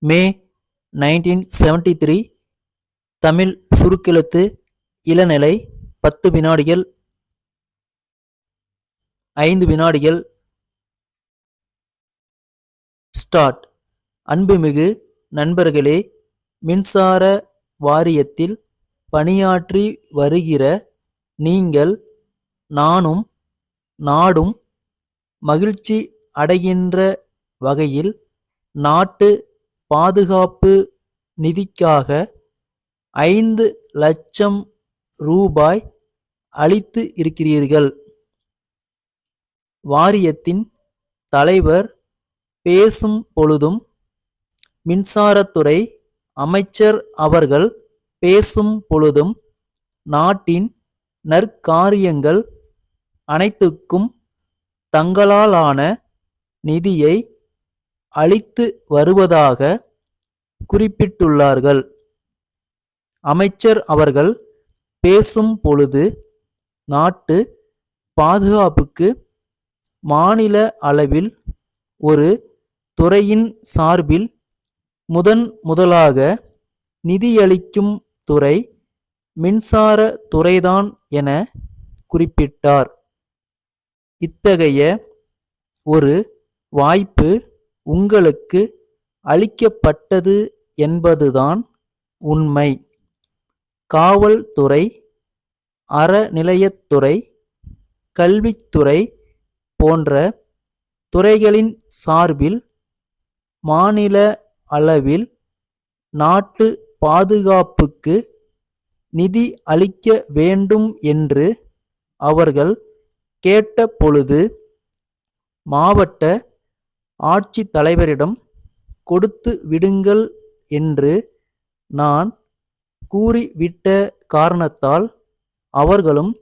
மே 1973 தமிழ் சுருக்கெழுத்து இளநிலை 10 வினாடிகள் 5 வினாடிகள் ஸ்டார்ட். அன்புமிகு நண்பர்களே, மின்சார வாரியத்தில் பணியாற்றி வருகிற நீங்கள் நானும் நாடும் மகிழ்ச்சி அடைகின்ற வகையில் நாட்டு பாதுகாப்பு நிதிக்காக 5 லட்சம் ரூபாய் அளித்து இருக்கிறீர்கள். வாரியத்தின் தலைவர் பேசும் பொழுதும், மின்சாரத்துறை அமைச்சர் அவர்கள் பேசும் பொழுதும் நாட்டின் நற்காரியங்கள் அனைத்துக்கும் தங்களாலான நிதியை அளித்து வருவதாக குறிப்பிட்டுள்ளார்கள். அமைச்சர் அவர்கள் பேசும் பொழுது நாட்டு பாதுகாப்புக்கு மாநில அளவில் ஒரு துறையின் சார்பில் முதலாக நிதியளிக்கும் துறை மின்சார துறைதான் என குறிப்பிட்டார். இத்தகைய ஒரு வாய்ப்பு உங்களுக்கு அளிக்கப்பட்டது என்பதுதான் உண்மை. காவல்துறை, அறநிலையத்துறை, கல்வித்துறை போன்ற துறைகளின் சார்பில் மாநில அளவில் நாட்டு பாதுகாப்புக்கு நிதி அளிக்க வேண்டும் என்று அவர்கள் கேட்ட பொழுது மாவட்ட ஆட்சித்தலைவரிடம் கொடுத்து விடுங்கள் என்று நான் கூறிவிட்ட காரணத்தால் அவர்களும்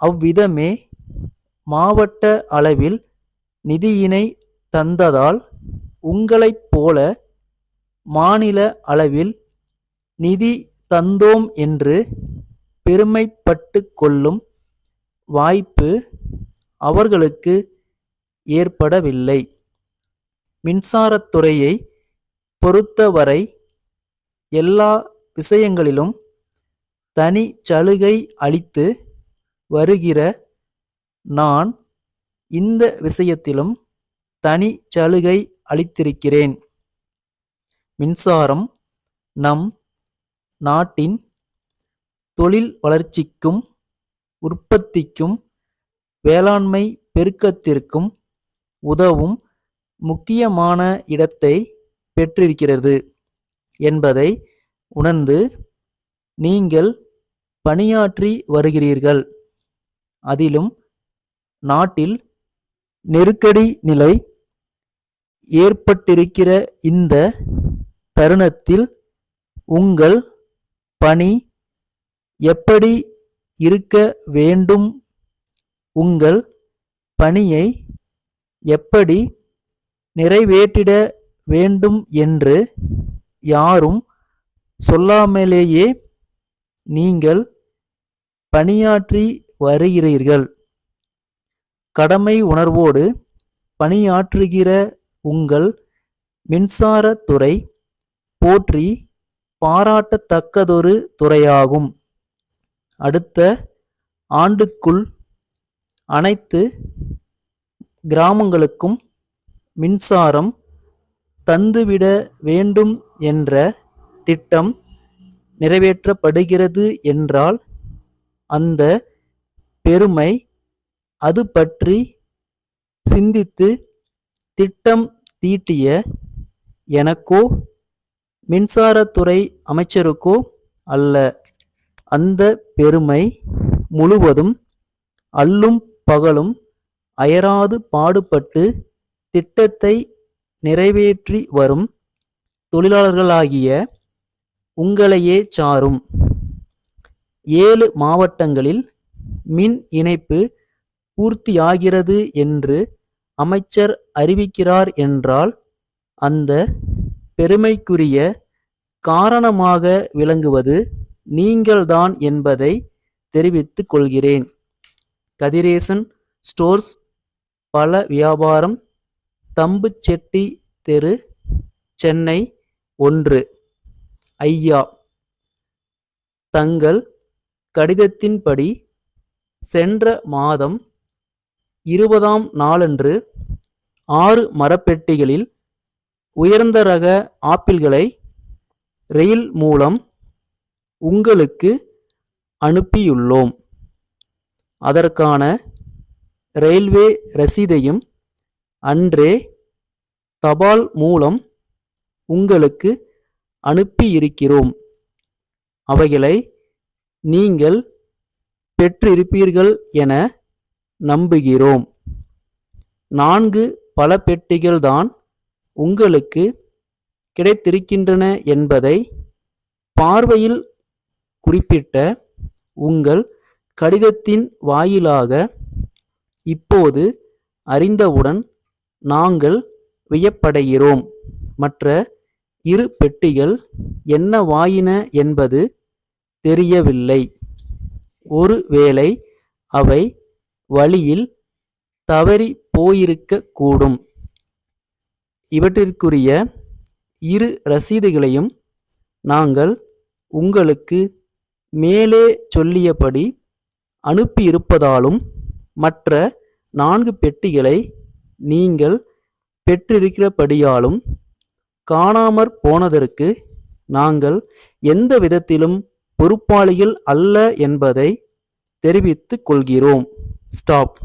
அவ்விதமே மாவட்ட அளவில் நிதியினை தந்ததால் உங்களைப் போல மாநில அளவில் நிதி தந்தோம் என்று பெருமைப்பட்டு கொள்ளும் வாய்ப்பு அவர்களுக்கு ஏற்படவில்லை. மின்சாரத்துறையை பொறுத்தவரை எல்லா விஷயங்களிலும் தனி சலுகை அளித்து வருகிற நான் இந்த விஷயத்திலும் தனி சலுகை அளித்திருக்கிறேன். மின்சாரம் நம் நாட்டின் தொழில் வளர்ச்சிக்கும் உற்பத்திக்கும் வேளாண்மை பெருக்கத்திற்கும் உதவும் முக்கியமான இடத்தை பெற்றிருக்கிறது என்பதை உணர்ந்து நீங்கள் பணியாற்றி வருகிறீர்கள். அதிலும் நாட்டில் நெருக்கடி நிலை ஏற்பட்டிருக்கிற இந்த தருணத்தில் உங்கள் பணி எப்படி இருக்க வேண்டும், உங்கள் பணியை எப்படி நிறைவேற்றிட வேண்டும் என்று யாரும் சொல்லாமலேயே நீங்கள் பணியாற்றி வருகிறீர்கள். கடமை உணர்வோடு பணியாற்றுகிற உங்கள் மின்சாரத்துறை போற்றி பாராட்டத்தக்கதொரு துறையாகும். அடுத்த ஆண்டுக்குள் அனைத்து கிராமங்களுக்கும் மின்சாரம் தந்துவிட வேண்டும் என்ற திட்டம் நிறைவேற்றப்படுகிறது என்றால் அந்த பெருமை அது பற்றி சிந்தித்து திட்டம் தீட்டிய எனக்கோ மின்சாரத்துறை அமைச்சருக்கோ அல்ல. அந்த பெருமை முழுவதும் அல்லும் பகலும் அயராது பாடுபட்டு திட்டத்தை நிறைவேற்றி வரும் தொழிலாளர்களாகிய உங்களையே சாரும். 7 மாவட்டங்களில் மின் இணைப்பு பூர்த்தியாகிறது என்று அமைச்சர் அறிவிக்கிறார் என்றால் அந்த பெருமைக்குரிய காரணமாக விளங்குவது நீங்கள்தான் என்பதை தெரிவித்துக் கொள்கிறேன். கதிரேசன் ஸ்டோர்ஸ், பல வியாபாரம், தம்புச்செட்டி தெரு, சென்னை 1. ஐயா, தங்கள் கடிதத்தின்படி சென்ற மாதம் 20ஆம் நாளன்று 6 மரப்பெட்டிகளில் உயர்ந்த ரக ஆப்பிள்களை ரயில் மூலம் உங்களுக்கு அனுப்பியுள்ளோம். அதற்கான ரயில்வே ரசீதையும் அன்றே தபால் மூலம் உங்களுக்கு அனுப்பியிருக்கிறோம். அவைகளை நீங்கள் பெற்றிருப்பீர்கள் என நம்புகிறோம். 4 பழப்பெட்டிகள்தான் உங்களுக்கு கிடைத்திருக்கின்றன என்பதை பார்வையில் குறிப்பிட்ட உங்கள் கடிதத்தின் வாயிலாக இப்போது அறிந்தவுடன் நாங்கள் வியப்படைகிறோம். மற்ற 2 பெட்டிகள் என்னவாயின என்பது தெரியவில்லை. ஒருவேளை அவை வழியில் தவறி போயிருக்கக் கூடும். இவற்றிற்குரிய 2 ரசீதுகளையும் நாங்கள் உங்களுக்கு மேலே சொல்லியபடி அனுப்பியிருப்பதாலும் மற்ற 4 பெட்டிகளை நீங்கள் பெற்றிருக்கிறபடியாலும் காணாமற் போனதற்கு நாங்கள் எந்த விதத்திலும் பொறுப்பாளிகள் அல்ல என்பதை தெரிவித்துக் கொள்கிறோம். ஸ்டாப்.